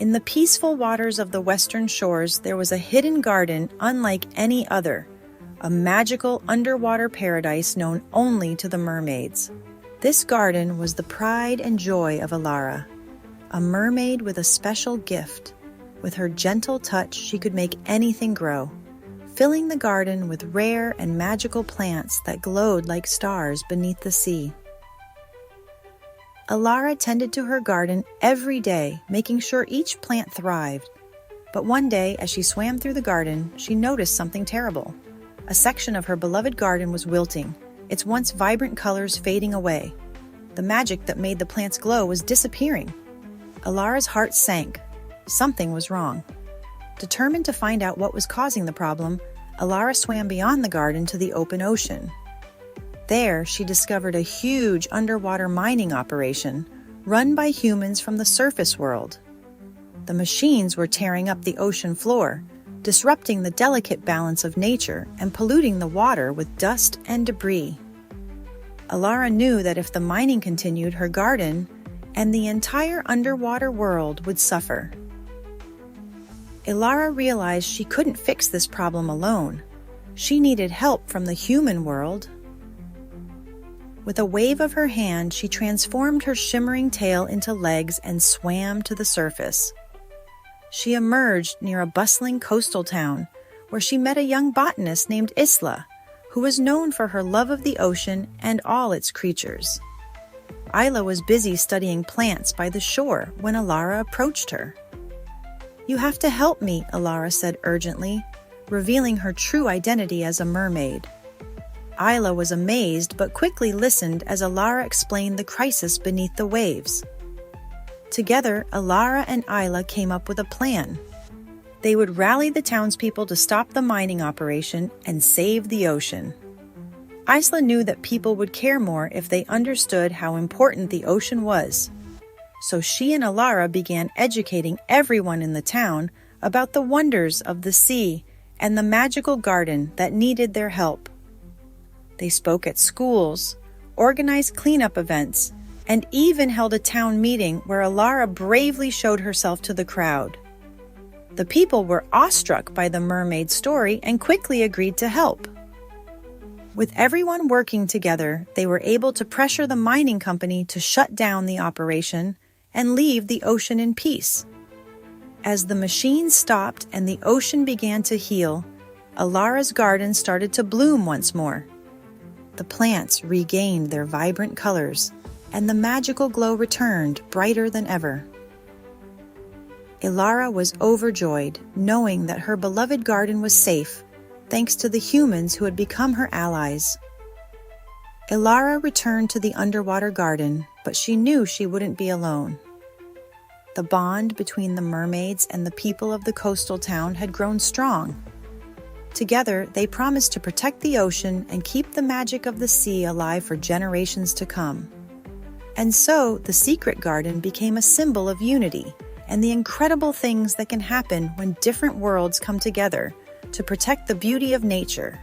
In the peaceful waters of the western shores, there was a hidden garden unlike any other, a magical underwater paradise known only to the mermaids. This garden was the pride and joy of Elara, a mermaid with a special gift. With her gentle touch, she could make anything grow, filling the garden with rare and magical plants that glowed like stars beneath the sea. Elara tended to her garden every day, making sure each plant thrived. But one day, as she swam through the garden, she noticed something terrible. A section of her beloved garden was wilting, its once vibrant colors fading away. The magic that made the plants glow was disappearing. Elara's heart sank. Something was wrong. Determined to find out what was causing the problem, Elara swam beyond the garden to the open ocean. There, she discovered a huge underwater mining operation run by humans from the surface world. The machines were tearing up the ocean floor, disrupting the delicate balance of nature and polluting the water with dust and debris. Elara knew that if the mining continued, her garden and the entire underwater world would suffer. Elara realized she couldn't fix this problem alone. She needed help from the human world. With a wave of her hand, she transformed her shimmering tail into legs and swam to the surface. She emerged near a bustling coastal town, where she met a young botanist named Isla, who was known for her love of the ocean and all its creatures. Isla was busy studying plants by the shore when Elara approached her. "You have to help me," Elara said urgently, revealing her true identity as a mermaid. Isla was amazed but quickly listened as Elara explained the crisis beneath the waves. Together, Elara and Isla came up with a plan. They would rally the townspeople to stop the mining operation and save the ocean. Isla knew that people would care more if they understood how important the ocean was. So she and Elara began educating everyone in the town about the wonders of the sea and the magical garden that needed their help. They spoke at schools, organized cleanup events, and even held a town meeting where Elara bravely showed herself to the crowd. The people were awestruck by the mermaid story and quickly agreed to help. With everyone working together, they were able to pressure the mining company to shut down the operation and leave the ocean in peace. As the machines stopped and the ocean began to heal, Elara's garden started to bloom once more. The plants regained their vibrant colors, and the magical glow returned brighter than ever. Elara was overjoyed, knowing that her beloved garden was safe, thanks to the humans who had become her allies. Elara returned to the underwater garden, but she knew she wouldn't be alone. The bond between the mermaids and the people of the coastal town had grown strong. Together, they promised to protect the ocean and keep the magic of the sea alive for generations to come. And so, the secret garden became a symbol of unity and the incredible things that can happen when different worlds come together to protect the beauty of nature.